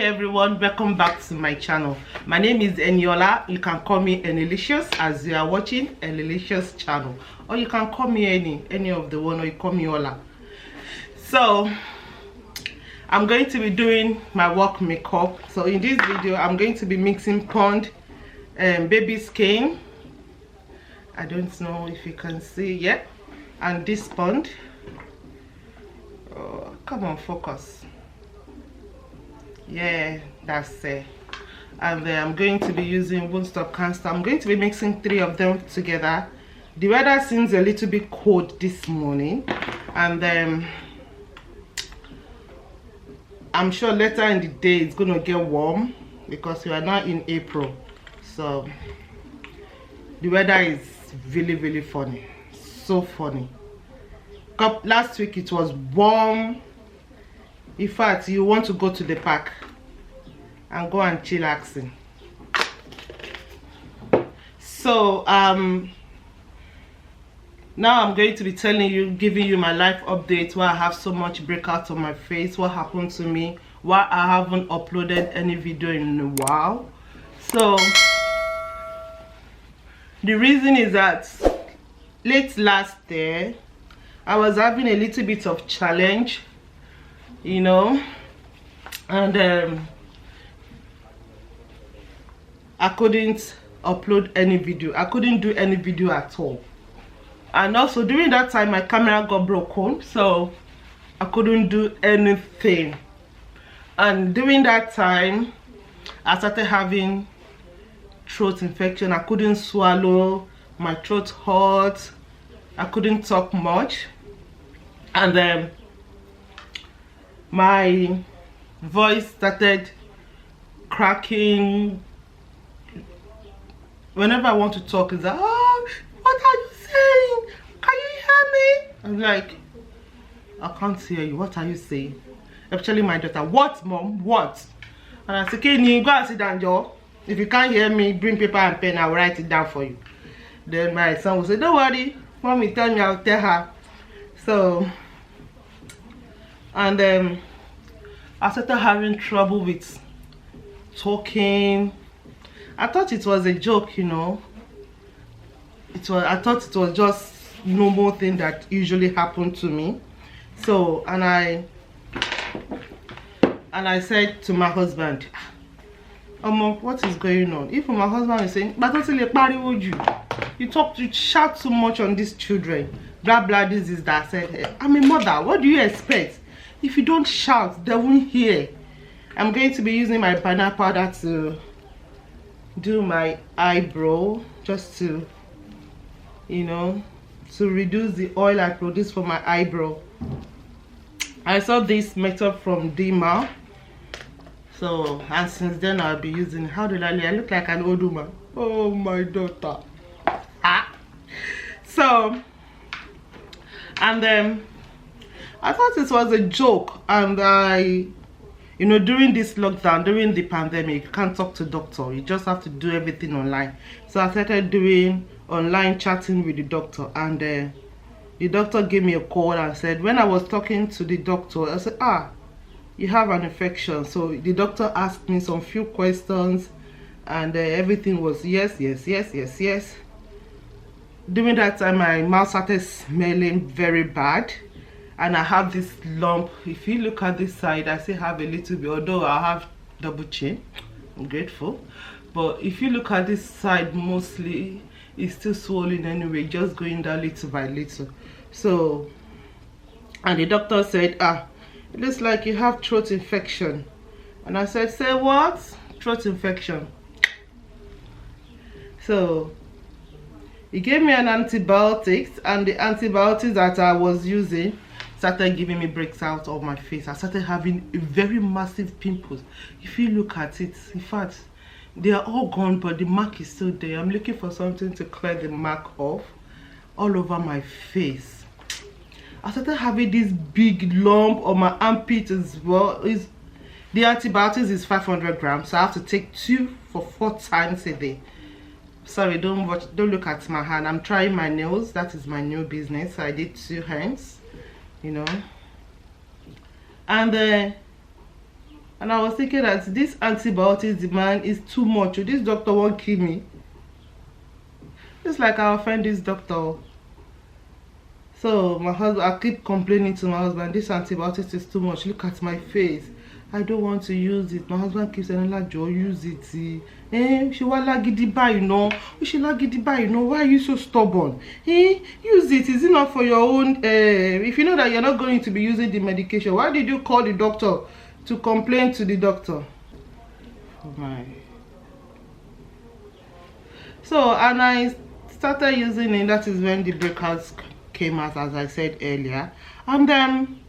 everyone, welcome back to my channel. My name is Eniola. You can call me Ennylicious as you are watching Ennylicious channel, or you can call me any of the one, or you call me Ola. So I'm going to be doing my work makeup. So in this video I'm going to be mixing pond baby skin. I don't know if you can see yet, and this pond. Oh, come on, focus. Yeah, that's it. And then I'm going to be using Won't Stop Can't Stop. I'm going to be mixing 3 of them together. The weather seems a little bit cold this morning, and then I'm sure later in the day it's gonna get warm because we are now in April. So the weather is really funny, so funny. Last week it was warm. In fact, you want to go to the park and go and chillaxing. So now I'm going to be telling you, giving you my life update, why I have so much breakout on my face, what happened to me, why I haven't uploaded any video in a while. So the reason is that late last year I was having a little bit of challenge, you know, and I couldn't upload any video. I couldn't do any video at all. And also during that time my camera got broken, so I couldn't do anything. And during that time I started having throat infection. I couldn't swallow, my throat hurt, I couldn't talk much, and then my voice started cracking. Whenever I want to talk, it's like, oh, what are you saying? Can you hear me? I'm like, I can't hear you. What are you saying? Especially my daughter. What, mom? What? And I said, okay, go and sit down, Joe. If you can't hear me, bring paper and pen. I'll write it down for you. Then my son will say, don't worry, mommy tell me, I'll tell her. So, and then I started having trouble with talking. I thought it was a joke, you know. I thought it was just normal thing that usually happened to me. So, and I said to my husband, what is going on? If my husband is saying, but you shout too much on these children, blah blah, this is that. I said, hey, I'm a mother, what do you expect? If you don't shout, they won't hear. I'm going to be using my banana powder to do my eyebrow, just to, you know, to reduce the oil I produce for my eyebrow. I saw this method from Dima. So, and since then I'll be using, how did I look like an old woman? Oh, my daughter. So, and then I thought it was a joke, and you know, during this lockdown, during the pandemic, you can't talk to doctor, you just have to do everything online. So I started doing online chatting with the doctor, and the doctor gave me a call and said, when I was talking to the doctor, I said, you have an infection. So the doctor asked me some few questions, and everything was yes. During that time my mouth started smelling very bad, and I have this lump. If you look at this side, I still have a little bit, although I have double chin. I'm grateful. But if you look at this side, mostly it's still swollen anyway, just going down little by little. So, and the doctor said, it looks like you have throat infection. And I said, say what? Throat infection. So he gave me an antibiotics, and the antibiotics that I was using started giving me breaks out of my face. I started having a very massive pimples. If you look at it, in fact, they are all gone, but the mark is still there. I'm looking for something to clear the mark off all over my face. I started having this big lump on my armpit as well. The antibiotics is 500 grams, so I have to take 2 for 4 times a day. Sorry, don't look at my hand. I'm trying my nails. That is my new business. So I did 2 hands, you know. And And I was thinking that this antibiotics demand is too much. This doctor won't kill me. It's like I offend this doctor. So my husband, I keep complaining to my husband, this antibiotics is too much. Look at my face. I don't want to use it. My husband keeps saying, like, Joe, use it. She want lagidiba, you know. She lagidiba, you know. Why are you so stubborn? Use it. Is it not for your own? If you know that you're not going to be using the medication, why did you call the doctor to complain to the doctor? Oh my. So, and I started using it. That is when the breakouts came out, as I said earlier. And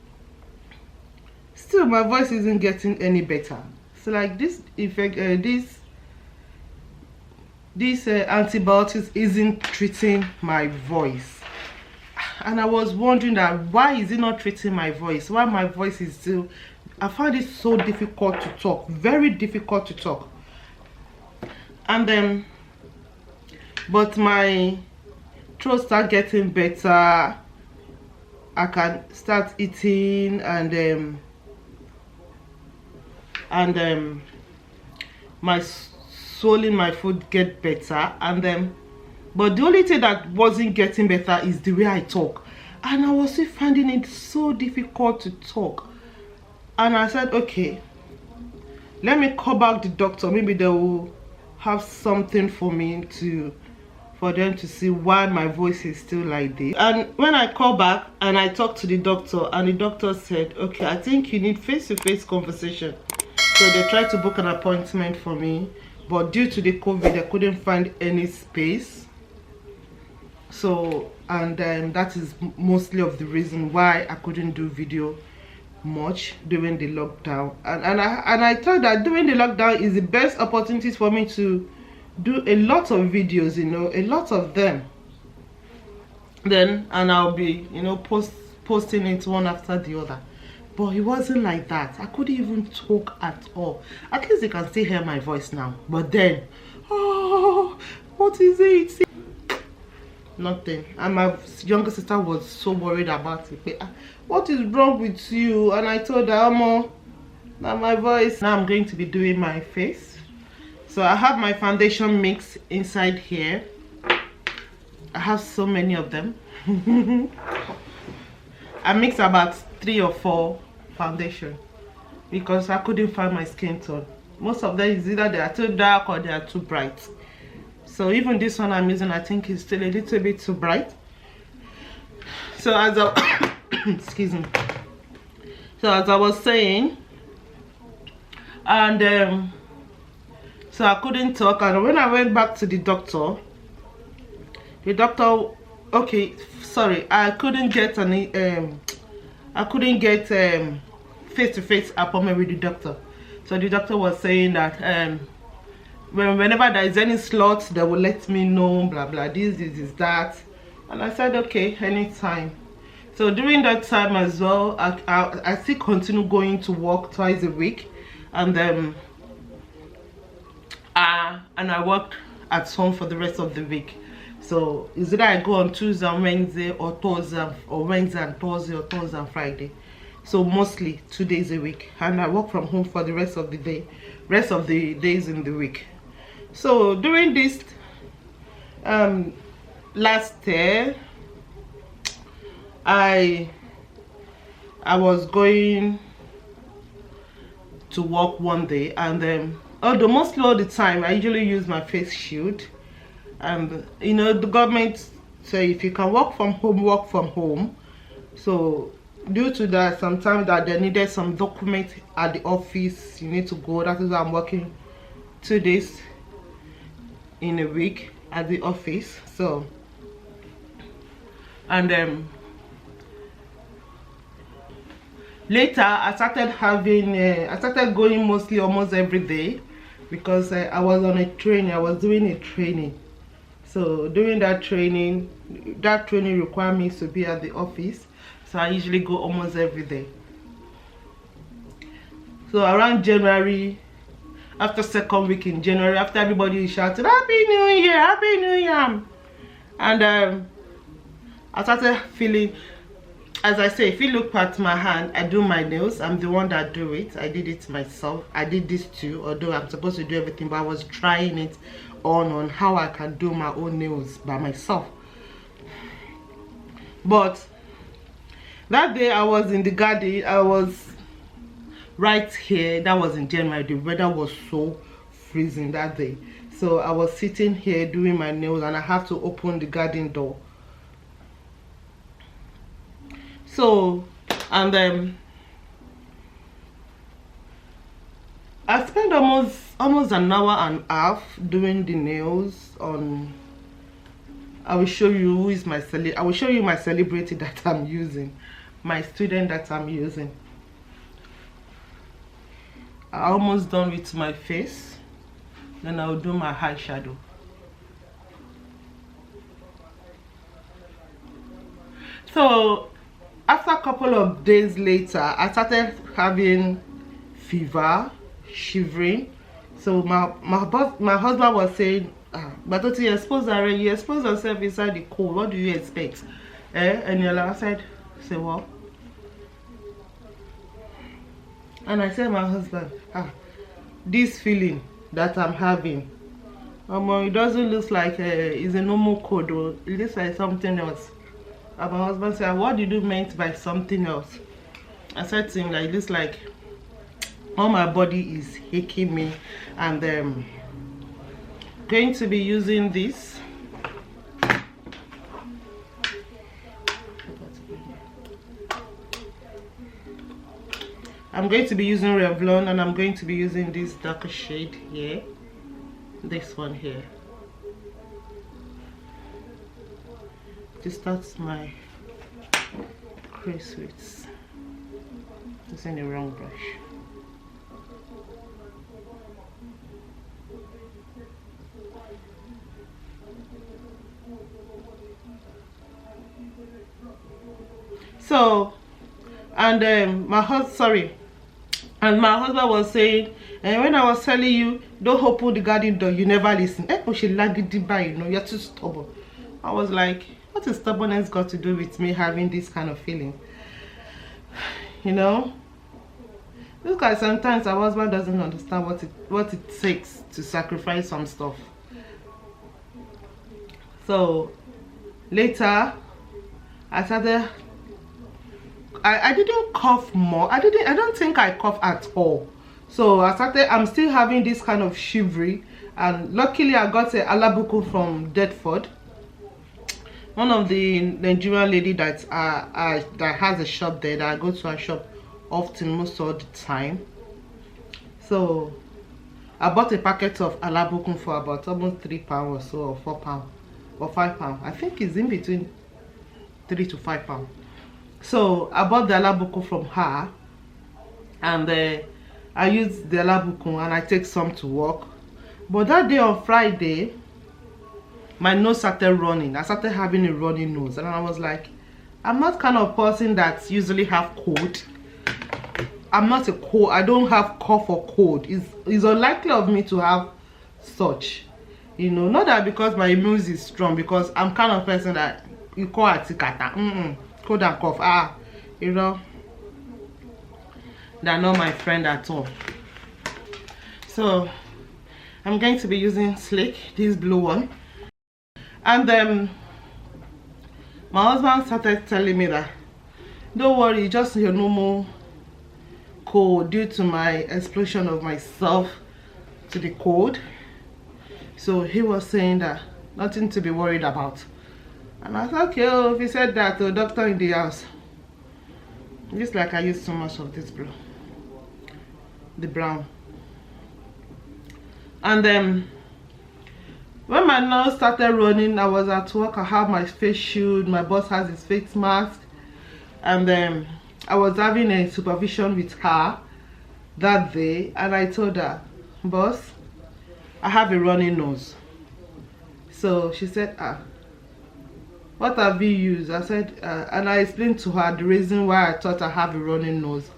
still my voice isn't getting any better. So like this effect, this antibiotics isn't treating my voice. And I was wondering that why is it not treating my voice? Why my voice is still, I find it so difficult to talk, very difficult to talk. And but my throat start getting better. I can start eating, and my swallowing my food get better. And but the only thing that wasn't getting better is the way I talk, and I was still finding it so difficult to talk. And I said, okay, let me call back the doctor. Maybe they will have something for me for them to see why my voice is still like this. And when I call back and I talked to the doctor, and the doctor said, okay, I think you need face-to-face conversation. So they tried to book an appointment for me, but due to the COVID, they couldn't find any space. So, and that is mostly of the reason why I couldn't do video much during the lockdown. And I thought that during the lockdown is the best opportunities for me to do a lot of videos, you know, a lot of them. And I'll be, you know, posting it one after the other. But it wasn't like that. I couldn't even talk at all. At least you can still hear my voice now. But then, oh, what is it? Nothing. And my younger sister was so worried about it. What is wrong with you? And I told her, Amo, now my voice. Now I'm going to be doing my face. So I have my foundation mix inside here. I have so many of them. I mixed about 3 or 4 foundation because I couldn't find my skin tone. Most of them is either they are too dark or they are too bright. So even this one I'm using, I think is still a little bit too bright. So as I excuse me. So as I was saying, and so I couldn't talk. And when I went back to the doctor, okay, sorry, I couldn't get any face-to-face appointment with the doctor. So the doctor was saying that whenever there is any slots, they will let me know, blah blah, this is that. And I said, okay, anytime. So during that time as well, I still continue going to work twice a week. And I work at home for the rest of the week. So is either I go on Tuesday and Wednesday, or Thursday, or Wednesday and Thursday, or Thursday and Friday. So mostly 2 days a week, and I work from home for the rest of the days in the week. So during this last year, I was going to work one day, and although mostly all the time I usually use my face shield, and you know the government say if you can work from home, work from home. So due to that, sometimes that they needed some document at the office, you need to go. That is why I'm working 2 days in a week at the office. So and later I started going mostly almost every day, because I was on a training. I was doing a training. So during that training required me to be at the office. So I usually go almost every day. So around January, after second week in January, after everybody is shouting Happy New Year, Happy New Year, and I started feeling as I say, if you look at my hand, I do my nails. I'm the one that do it. I did it myself. I did this too, although I'm supposed to do everything, but I was trying it on how I can do my own nails by myself. But that day I was in the garden. I was right here. That was in January. The weather was so freezing that day, so I was sitting here doing my nails, and I have to open the garden door. So, and I spent almost an hour and a half doing the nails on. I will show you who is my I will show you my celebrity that I'm using, my student that I'm using. I'm almost done with my face. Then I'll do my eyeshadow. So after a couple of days later, I started having fever, shivering. So my husband was saying, but you expose yourself inside the cold. What do you expect? And I said, say what? And I said, my husband, this feeling that I'm having, it doesn't look like it's a normal cold, or it looks like something else. And my husband said, what did you mean by something else? I said to him, like, it looks like all my body is aching me, and going to be using this. I'm going to be using Revlon, and I'm going to be using this darker shade here, this one here. This starts my crease with. Using the wrong brush. So, and my husband was saying, and when I was telling you, don't open the garden door, you never listen. Oh, she lagged it by, you know, you're too stubborn. I was like, what is stubbornness got to do with me having this kind of feeling? You know, look, at sometimes our husband doesn't understand what it takes to sacrifice some stuff. So later, I started. I didn't cough more. I don't think I cough at all. So I'm still having this kind of shivery, and luckily I got a alabuku from Deptford, one of the Nigerian lady that has a shop there, that I go to her shop often, most of the time. So I bought a packet of alabuku for about almost £3 or so, or £4 or £5. I think it's in between £3 to £5. So I bought the alabuku from her, and I use the alabuku and I take some to work. But that day on Friday, my nose started running. I started having a runny nose, and I was like, I'm not kind of person that usually have cold. I'm not a cold. I don't have cough or cold. It's unlikely of me to have such, you know. Not that because my immune is strong, because I'm kind of person that you call atikata. Cold and cough, you know, they're not my friend at all. So I'm going to be using Slick, this blue one. And my husband started telling me that, don't worry, just your normal cold due to my explosion of myself to the cold. So he was saying that nothing to be worried about. And I thought, okay, if he said that, the doctor in the house. Just like I used so much of this blue, the brown. And when my nose started running, I was at work. I have my face shield. My boss has his face mask, and I was having a supervision with her that day, and I told her, boss, I have a running nose. So she said, what have you used? I said, and I explained to her the reason why I thought I have a running nose.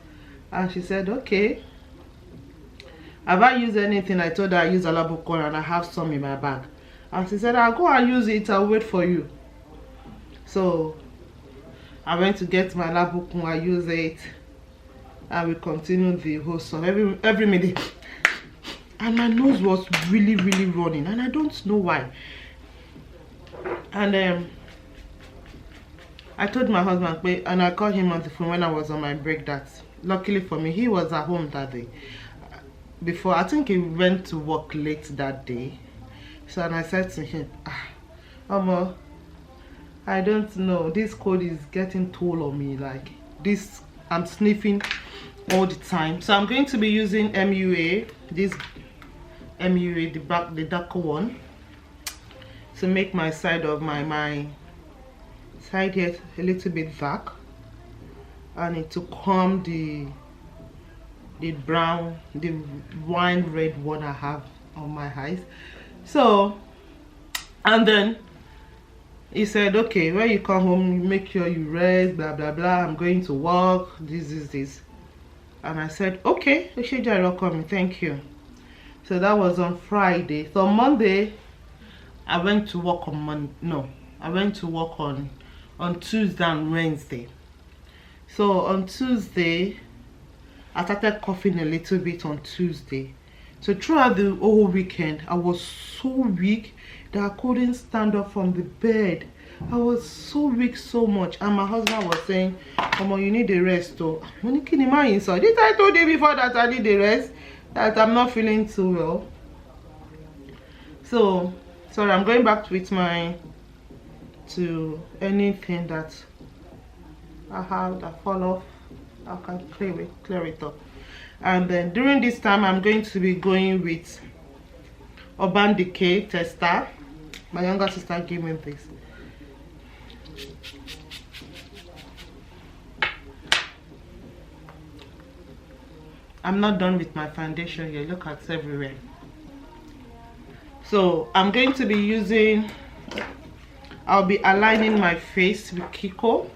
And she said, okay. Have I used anything? I told her I use alabuku and I have some in my bag. And she said, I'll go and use it. I'll wait for you. So I went to get my labukun, I use it, and we continued the whole song every minute. And my nose was really running, and I don't know why. And I told my husband, and I called him on the phone when I was on my break, that luckily for me, he was at home that day. Before, I think he went to work late that day. So, and I said to him, Mama, I don't know, this cold is getting toll on me, like this, I'm sniffing all the time. So I'm going to be using MUA, this MUA, the darker one, to make my side of my side here a little bit dark, and to calm the brown, the wine red one I have on my eyes. So, and then he said, okay, when you come home, make sure you rest, blah blah blah, I'm going to work, this. And I said, okay, thank you. So that was on Friday. So on Monday, I went to work I went to work on Tuesday and Wednesday. So on Tuesday, I started coughing a little bit on Tuesday. So throughout the whole weekend, I was so weak that I couldn't stand up from the bed. I was so weak so much. And my husband was saying, come on, you need a rest. So did I told you before that I need a rest? That I'm not feeling too well. So sorry, I'm going back to anything that I have that fall off. I can clear it up. And then during this time, I'm going to be going with Urban Decay tester. My younger sister gave me this. I'm not done with my foundation here. Look at it everywhere. So I'm going to be using, I'll be aligning my face with Kiko.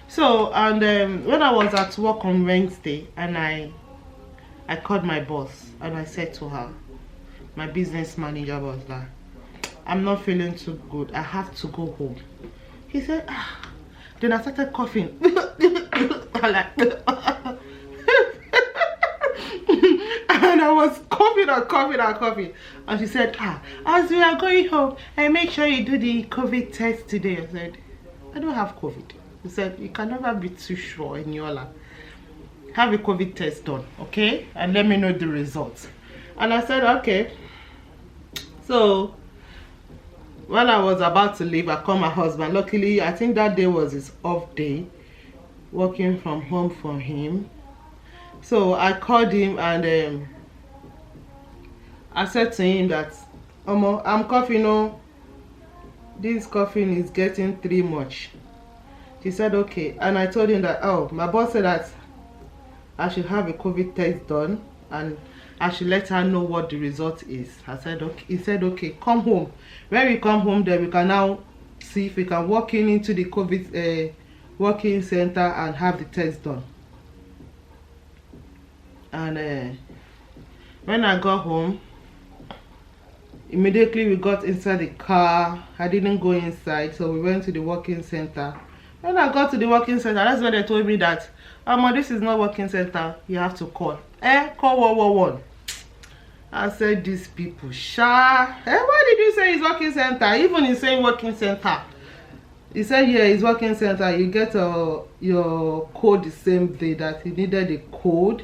So, and when I was at work on Wednesday, and I called my boss, and I said to her, my business manager was like, I'm not feeling too good, I have to go home. He said, then I started coughing. And I was coughing. And she said, as we are going home, make sure you do the COVID test today. I said, I don't have COVID. He said, you can never be too sure in your life. Have a COVID test done, okay? And let me know the results. And I said, okay. So while I was about to leave, I called my husband. Luckily, I think that day was his off day, working from home for him. So I called him, and I said to him that, I'm coughing, this coughing is getting too much. He said, okay. And I told him that, my boss said that I should have a COVID test done, and I should let her know what the result is. I said, okay. He said, okay, come home. When we come home, then we can now see if we can walk into the COVID working center and have the test done. And when I got home, immediately we got inside the car. I didn't go inside, so we went to the working center. When I got to the working center, that's when they told me that, this is not working center, you have to call. Call 111. I said, these people, why did you say it's working center? Even in saying working center, he said, yeah, it's working center. You get your code the same day that he needed a code.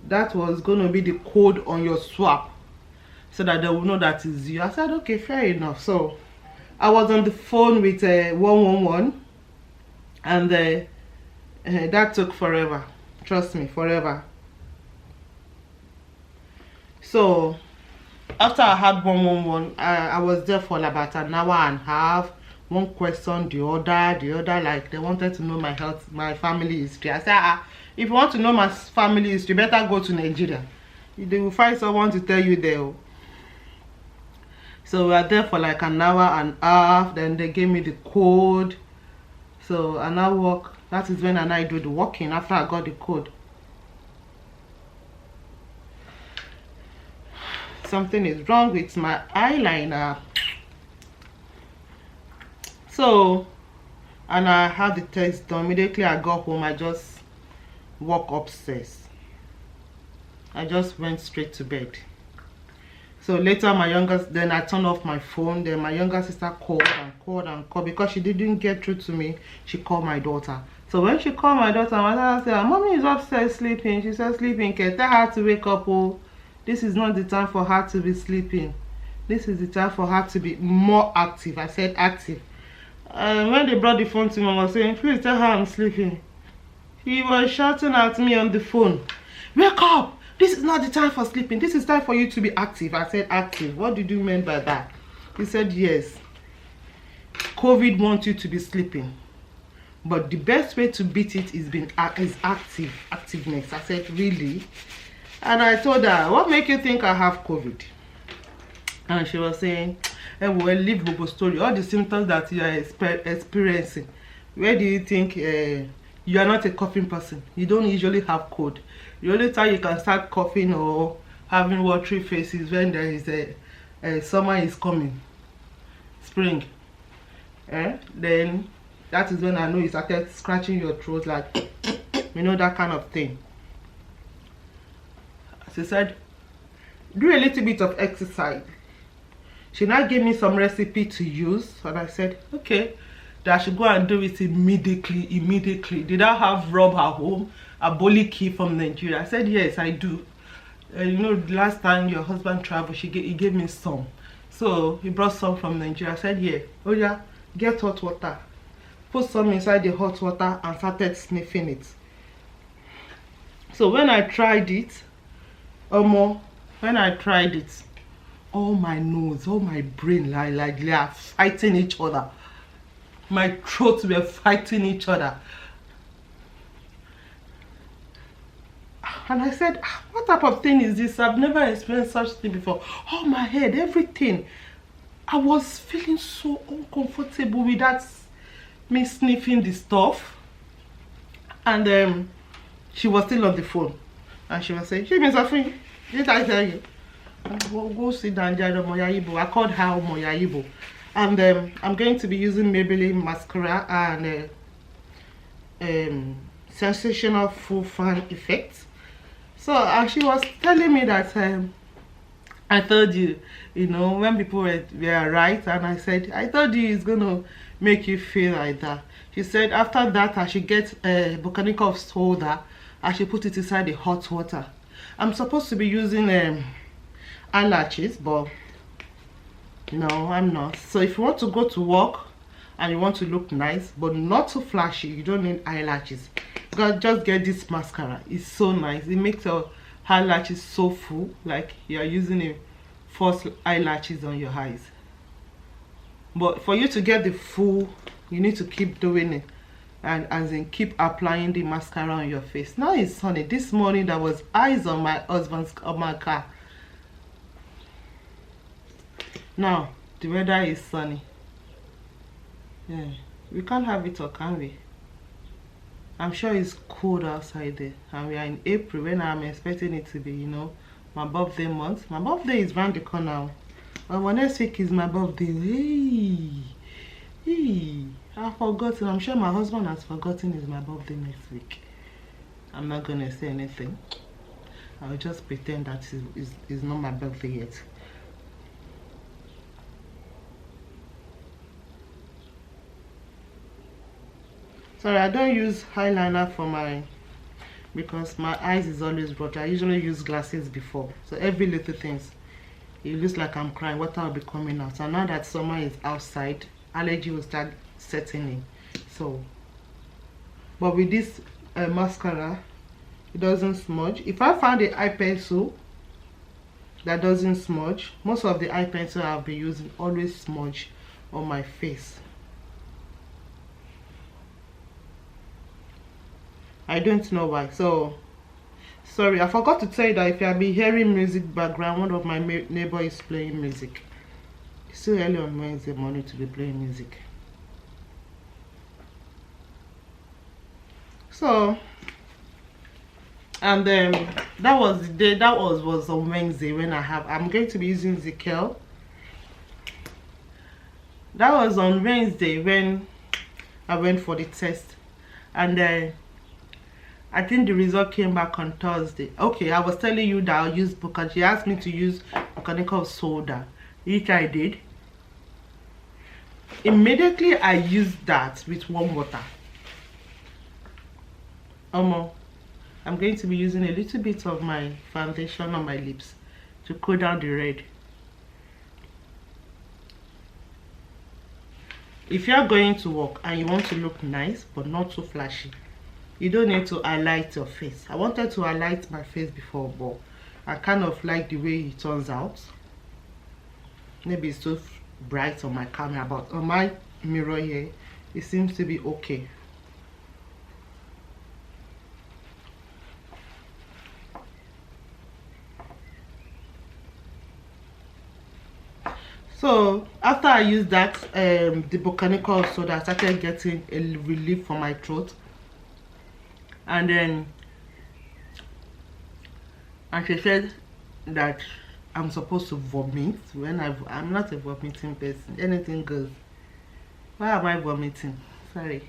That was going to be the code on your swap, so that they will know that is you. I said, okay, fair enough. So I was on the phone with 111, and that took forever. Trust me, forever. So after I had 111, I was there for about an hour and a half. One question, the other, like they wanted to know my health, my family history. I said, if you want to know my family history, better go to Nigeria. They will find someone to tell you there. So we were there for like an hour and a half. Then they gave me the code. So I now work. That is when I do the walking after I got the code. something is wrong with my eyeliner. So, and I had the test done. Immediately I got home, I just walked upstairs. I just went straight to bed. So later then I turned off my phone. Then my younger sister called and called and called because she didn't get through to me. She called my daughter. So when she called my daughter, my daughter said, "Mommy is upstairs sleeping." She said, "Sleeping, okay, tell her to wake up. Oh, this is not the time for her to be sleeping. This is the time for her to be more active." I said active. When they brought the phone to me, I was saying, "Please tell her I'm sleeping." He was shouting at me on the phone, "Wake up! This is not the time for sleeping. This is time for you to be active." I said, "Active? What did you mean by that?" He said, "Yes. COVID wants you to be sleeping. But the best way to beat it is activeness." I said, "Really?" And I told her, "What make you think I have COVID?" And she was saying, "Well, leave Bobo story. All the symptoms that you are experiencing, where do you think you are not a coughing person? You don't usually have cold. The only time you can start coughing or having watery faces when there is a summer is coming, spring. Then that is when I know you started scratching your throat, like you know, that kind of thing." She said, "Do a little bit of exercise." She now gave me some recipe to use, and I said, "Okay, that I should go and do it immediately. Did I have rub at home? A boliki from Nigeria?" I said, "Yes, I do. You know, the last time your husband traveled, he gave me some. So he brought some from Nigeria." I said, "Yeah. Oh yeah, get hot water. Put some inside the hot water," and started sniffing it. So when I tried it, all my nose, all my brain, like they are fighting each other. My throats were fighting each other. And I said, "What type of thing is this? I've never experienced such thing before." Oh, my head, everything. I was feeling so uncomfortable with that, me sniffing the stuff. And she was still on the phone. And she was saying, "Hey, Miss Afin, did I tell you? Go sit down, Jado Moyaibo." I called her Moyaibo. And I'm going to be using Maybelline mascara and sensational full fan effect. So she was telling me that I told you, you know, when people were right, and I said, "I told you it's gonna make you feel like that." She said after that I should get a botanical soda. I should put it inside the hot water. I'm supposed to be using eyelashes, but no, I'm not. So if you want to go to work and you want to look nice but not too flashy, you don't need eyelashes. Just get this mascara. It's so nice. It makes your eyelashes so full, like you're using a false eyelashes on your eyes. But for you to get the full, you need to keep doing it, and as in keep applying the mascara on your face. Now it's sunny. This morning there was ice on my my car. Now the weather is sunny. Yeah, we can't have it, or can we? I'm sure it's cold outside there, and we are in April when I'm expecting it to be, you know, my birthday month. My birthday is round the corner. Well, next week is my birthday. Hey, I've forgotten. I'm sure my husband has forgotten it's my birthday next week. I'm not gonna say anything. I'll just pretend that it's not my birthday yet. Sorry, I don't use eyeliner for because my eyes is always water. I usually use glasses before, so every little things, it looks like I'm crying. Water will be coming out. And now that summer is outside, allergy will start setting in. So, but with this mascara, it doesn't smudge. If I find the eye pencil that doesn't smudge, most of the eye pencil I'll be using always smudge on my face. I don't know why. So sorry, I forgot to tell you that if you have been hearing music background, one of my neighbor is playing music. It's still early on Wednesday morning to be playing music. So, and then That was the day, that was on Wednesday when I'm going to be using Zikel. That was on Wednesday when I went for the test, and I think the result came back on Thursday. Okay, I was telling you that I'll use because she asked me to use mechanical soda, which I did. Immediately I used that with warm water. I'm going to be using a little bit of my foundation on my lips to cool down the red. If you're going to work and you want to look nice but not too flashy, you don't need to highlight your face. I wanted to highlight my face before, but I kind of like the way it turns out. Maybe it's too bright on my camera, but on my mirror here it seems to be okay. So after I used that, the botanical soda, I started getting a relief from my throat, and then she said that I'm supposed to vomit when I'm not a vomiting person. Anything goes. Why am I vomiting? Sorry.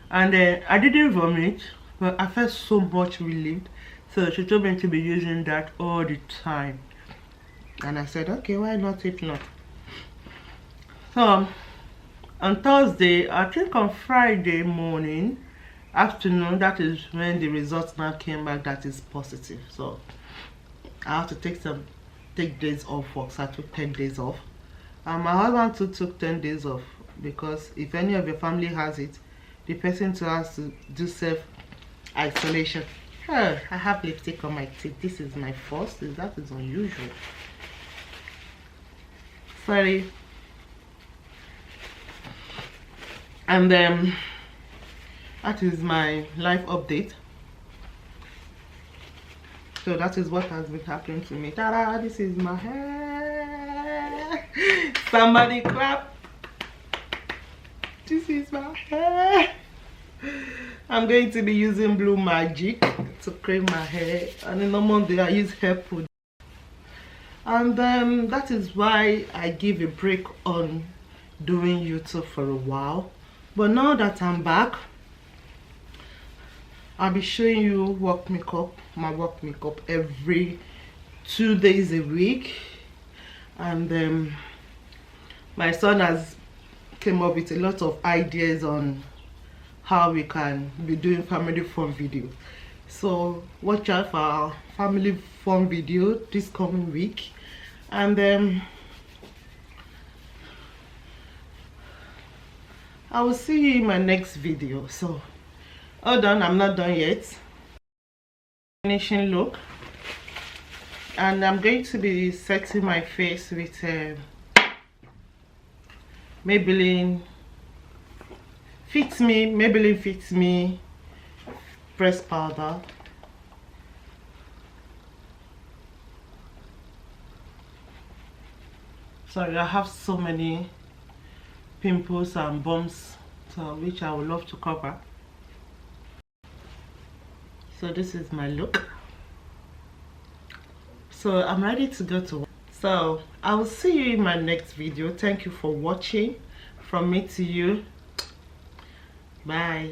And I didn't vomit, but I felt so much relieved. So she told me to be using that all the time, and I said, okay, why not if not? So on Thursday, I think on Friday morning, afternoon, that is when the results now came back that is positive. So I have to take days off work. So I took 10 days off. My husband too took 10 days off, because if any of your family has it, the person too has to do self-isolation. I have lipstick on my teeth. This is my first. That is unusual. Sorry. And that is my life update. So that is what has been happening to me. Ta-da! This is my hair. Somebody clap. This is my hair. I'm going to be using Blue Magic to cream my hair, and in the normal day I use hair food. And that is why I give a break on doing YouTube for a while. But now that I'm back, I'll be showing you my work makeup every 2 days a week. And my son has came up with a lot of ideas on how we can be doing family fun videos. So watch out for our family fun video this coming week. And I will see you in my next video. So hold on, I'm not done yet. Finishing look, and I'm going to be setting my face with Maybelline Fits Me press powder. Sorry, I have so many pimples and bumps, so which I would love to cover. So this is my look. So I'm ready to go to work. So I will see you in my next video. Thank you for watching. From me to you. Bye.